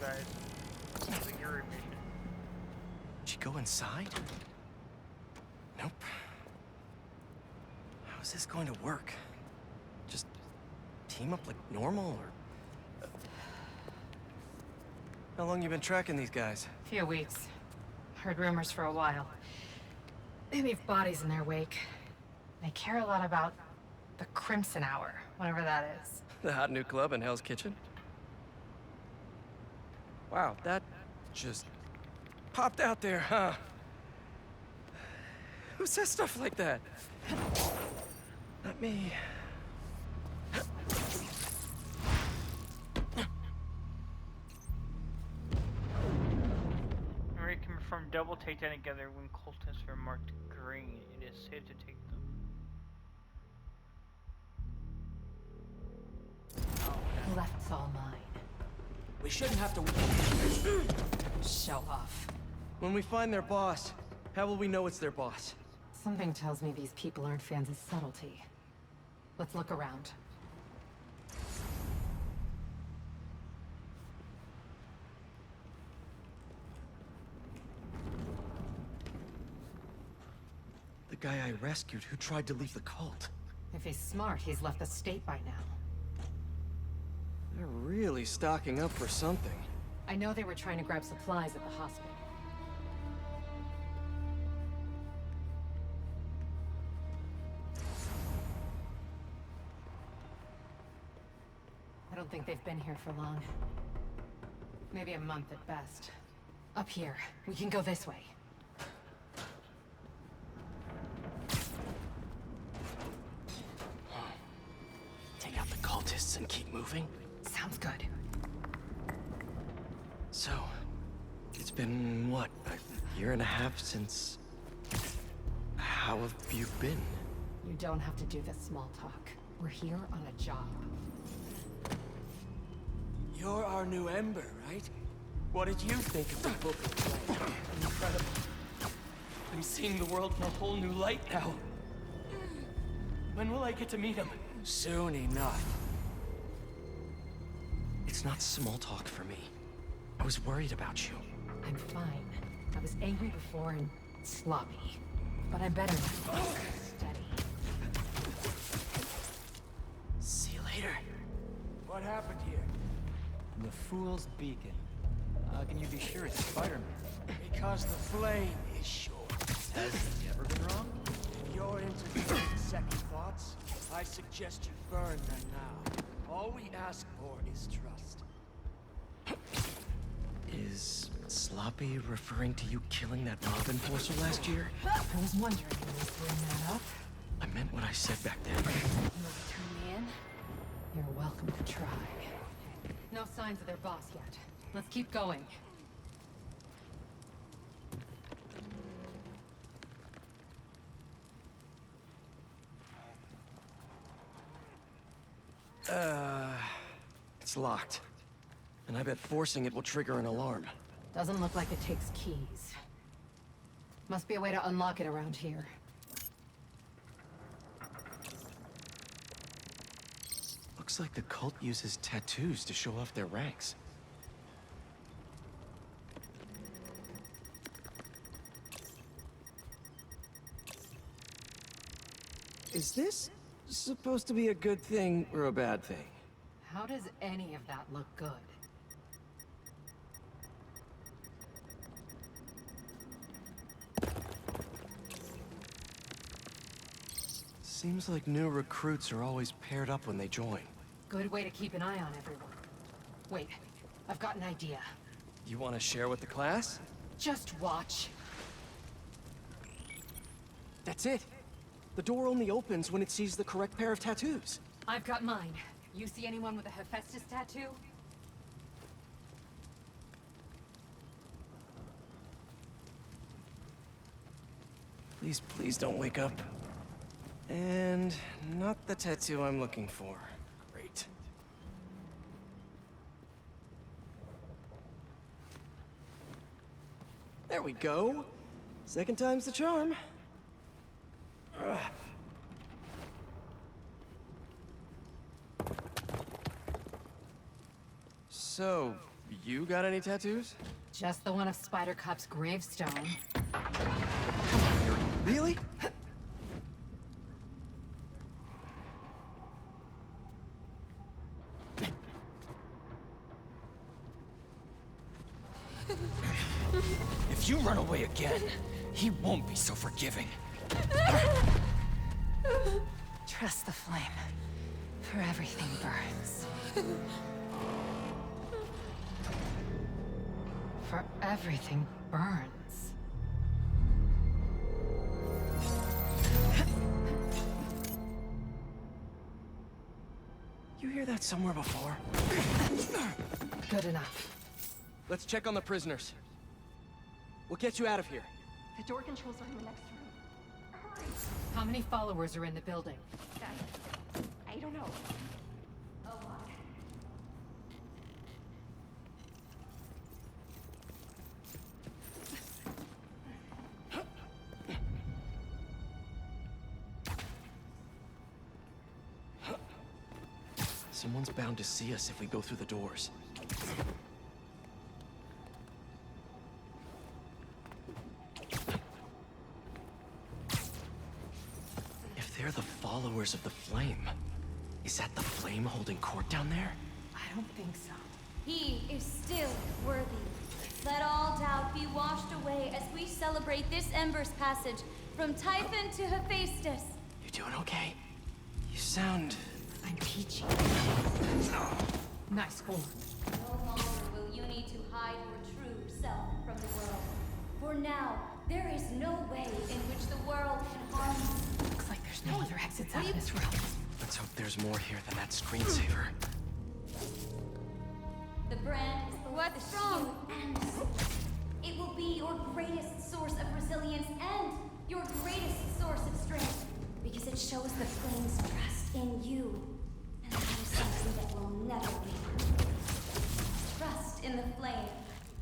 guys. Complete your mission. Did she go inside? Nope. How is this going to work? Just team up like normal, or... How long you been tracking these guys? Few weeks. Heard rumors for a while. They leave bodies in their wake. They care a lot about the Crimson Hour, whatever that is. The hot new club in Hell's Kitchen? Wow, that just popped out there, huh? Who says stuff like that? Not me. Memory can perform double takedown together when cultists are marked green. It is safe to take them. Left's all mine. We shouldn't have to... Show off. When we find their boss, how will we know it's their boss? Something tells me these people aren't fans of subtlety. Let's look around. The guy I rescued who tried to leave the cult. If he's smart, he's left the state by now. They're really stocking up for something. I know they were trying to grab supplies at the hospital. I don't think they've been here for long. Maybe a month at best. Up here. We can go this way. Take out the cultists and keep moving? Sounds good. So, it's been, what, a year and a half since... How have you been? You don't have to do this small talk. We're here on a job. You're our new Ember, right? What did you think of the Book of Flame? Incredible. I'm seeing the world in a whole new light now. When will I get to meet him? Soon enough. It's not small talk for me. I was worried about you. I'm fine. I was angry before and sloppy. But I'm better now. Steady. See you later. What happened here? The Fool's Beacon. How can you be sure it's Spider-Man? Because the flame is short. Has he ever been wrong? If you're entertaining second thoughts, I suggest you burn them now. All we ask for is trust. Is Sloppy referring to you killing that mob enforcer last year? I was wondering when you bring that up. I meant what I said back then. You want to turn me in? You're welcome to try. No signs of their boss yet. Let's keep going. It's locked. And I bet forcing it will trigger an alarm. Doesn't look like it takes keys. Must be a way to unlock it around here. Looks like the cult uses tattoos to show off their ranks. Is this supposed to be a good thing or a bad thing? How does any of that look good? Seems like new recruits are always paired up when they join. Good way to keep an eye on everyone. Wait, I've got an idea. You want to share with the class? Just watch. That's it. The door only opens when it sees the correct pair of tattoos. I've got mine. You see anyone with a Hephaestus tattoo? Please, please don't wake up. And not the tattoo I'm looking for. Great. There we go. Second time's the charm. Ugh. So, You got any tattoos? Just the one of Spider Cop's gravestone. Really? If you run away again, he won't be so forgiving. Trust the flame, for everything burns. For everything burns. You hear that somewhere before? Good enough. Let's check on the prisoners. We'll get you out of here. The door controls are in the next room. Hurry! How many followers are in the building? I don't know. A lot. Someone's bound to see us if we go through the doors. If they're the followers of the flame, is that the flame holding court down there? I don't think so. He is still worthy. Let all doubt be washed away as we celebrate this Ember's passage from Typhon to Hephaestus. You doing okay? You sound... I'm peachy. Nice hold. No longer will you need to hide your true self from the world. For now, there is no way in which the world can harm you. Looks like there's no other exits out of this room. Let's hope there's more here than that screensaver. The brand is both strong and simple. It will be your greatest source of resilience and your greatest source of strength. Because it shows the flame's trust in you. And that is something that will never waver. Trust in the flame.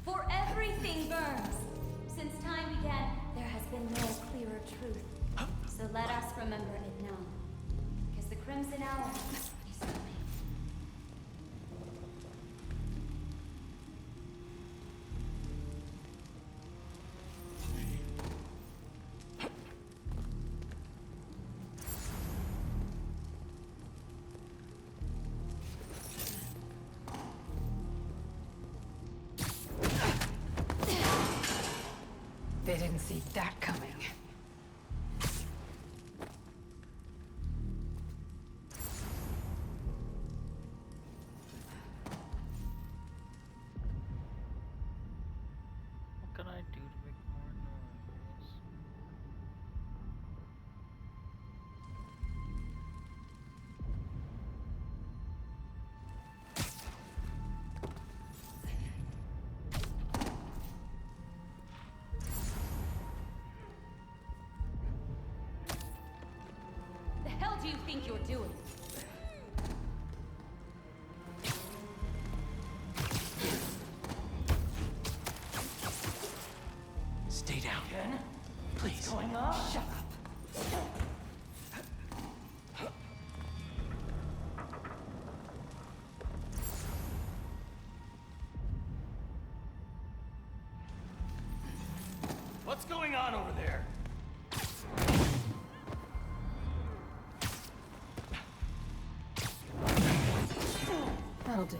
For everything burns. Since time began, there has been no clearer truth. So let us remember it now. Because the Crimson Hour is coming. They didn't see that coming. What can I do to make more noise? The hell do you think you're doing? Stay down. Ken? Please. What's going on? Shut up. What's going on over there? That'll do.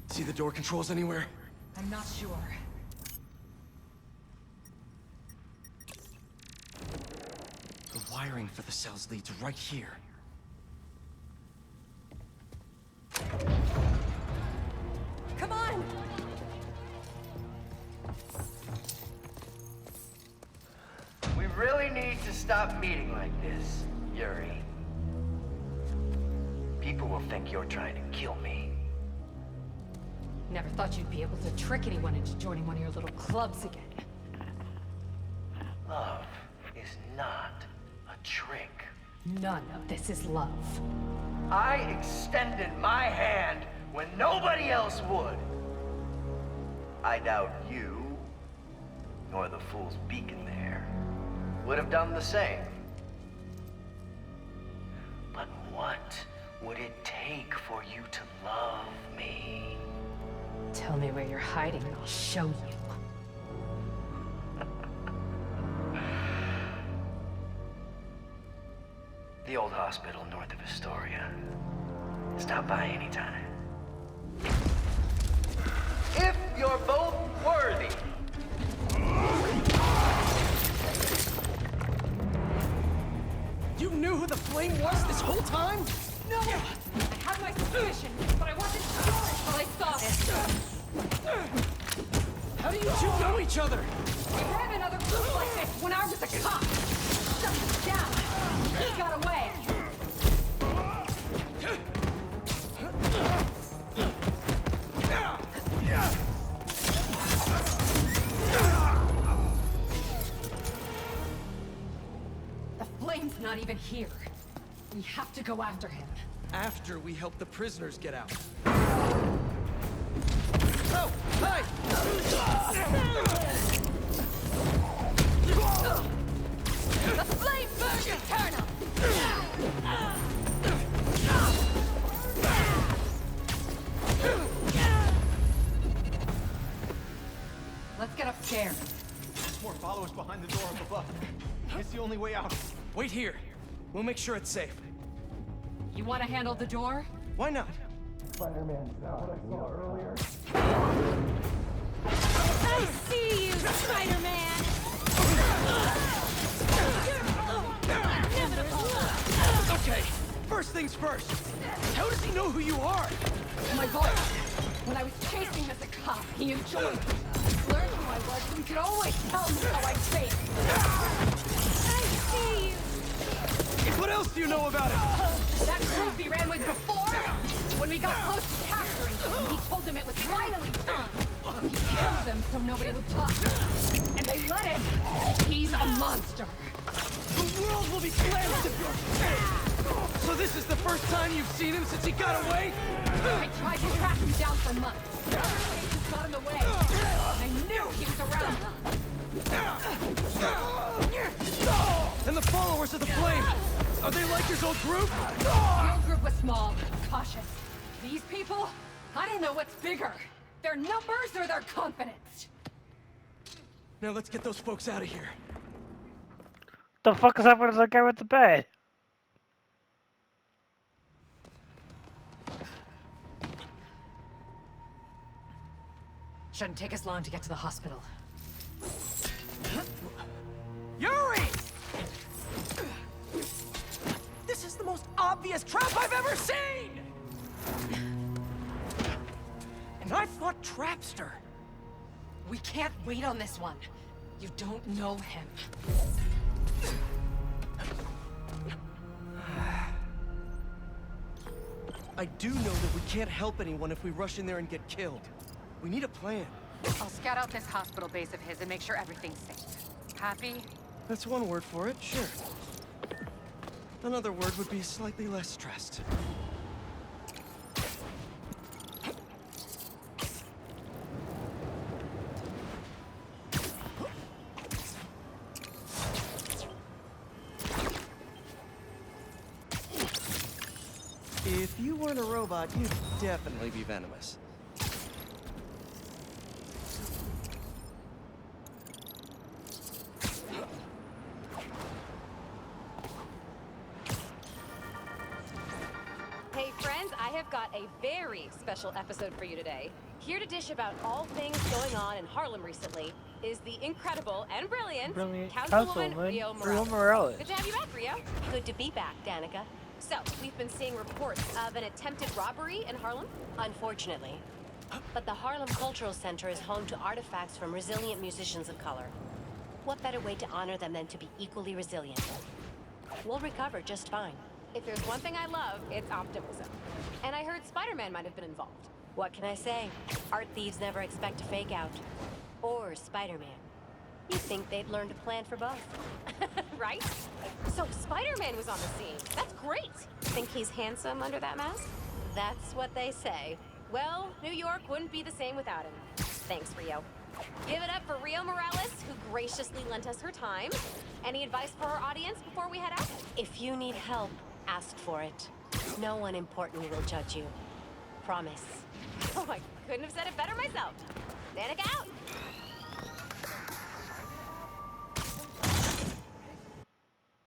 See the door controls anywhere? I'm not sure. The wiring for the cells leads right here. Come on! We really need to stop meeting like this, Yuri. People will think you're trying to kill me. Never thought you'd be able to trick anyone into joining one of your little clubs again. Love is not a trick. None of this is love. I extended my hand when nobody else would. I doubt you, nor the Fool's Beacon there, would have done the same. But what would it take for you to love me? Tell me where you're hiding and I'll show you. The old hospital north of Astoria. Stop by anytime. If you're both worthy. You knew who the flame was this whole time? No! I had my suspicion, but I wasn't sure until I saw it. How do you two know each other? We ran another group like this when I was a cop. Shut us down. He got away. The flame's not even here. We have to go after him. After we help the prisoners get out. Oh, hi! The flame burns eternal! Let's get upstairs. There's more followers behind the door up above. It's the only way out. Wait here. We'll make sure it's safe. You want to handle the door? Why not? I see you, Spider-Man! Okay, first things first. How does he know who you are? My voice. When I was chasing him as a cop, he enjoyed it. Learned who I was, so he could always tell me how I think. I see you! What else do you know about him? That group he ran with before, when we got close to capturing him, he told them it was finally time. He killed them so nobody would talk. And they let him. He's a monster. The world will be cleansed if you're... So this is the first time you've seen him since he got away? I tried to track him down for months. He got in the way. I knew he was around. And the followers of the flame, are they like his old group? The old group was small, cautious. These people, I don't know what's bigger. Their numbers or their confidence. Now let's get those folks out of here. The fuck is happening to that guy with the bed? Shouldn't take us long to get to the hospital. Yuri! This is the most obvious trap I've ever seen! And I fought Trapster. We can't wait on this one. You don't know him. I do know that we can't help anyone if we rush in there and get killed. We need a plan. I'll scout out this hospital base of his and make sure everything's safe. Happy? That's one word for it, sure. Another word would be slightly less stressed. If you weren't a robot, you'd definitely be venomous. Hey friends, I have got a very special episode for you today. Here to dish about all things going on in Harlem recently is the incredible and brilliant Councilwoman Rio Morales. Good to have you back, Rio. Good to be back, Danica. So, we've been seeing reports of an attempted robbery in Harlem. Unfortunately. But the Harlem Cultural Center is home to artifacts from resilient musicians of color. What better way to honor them than to be equally resilient? We'll recover just fine. If there's one thing I love, it's optimism. And I heard Spider-Man might have been involved. What can I say? Art thieves never expect to fake out. Or Spider-Man. You'd think they'd learn to plan for both. Right? So Spider-Man was on the scene. That's great. Think he's handsome under that mask? That's what they say. Well, New York wouldn't be the same without him. Thanks, Rio. Give it up for Rio Morales, who graciously lent us her time. Any advice for our audience before we head out? If you need help, ask for it. No one important will judge you. Promise. Oh, I couldn't have said it better myself. Danica out!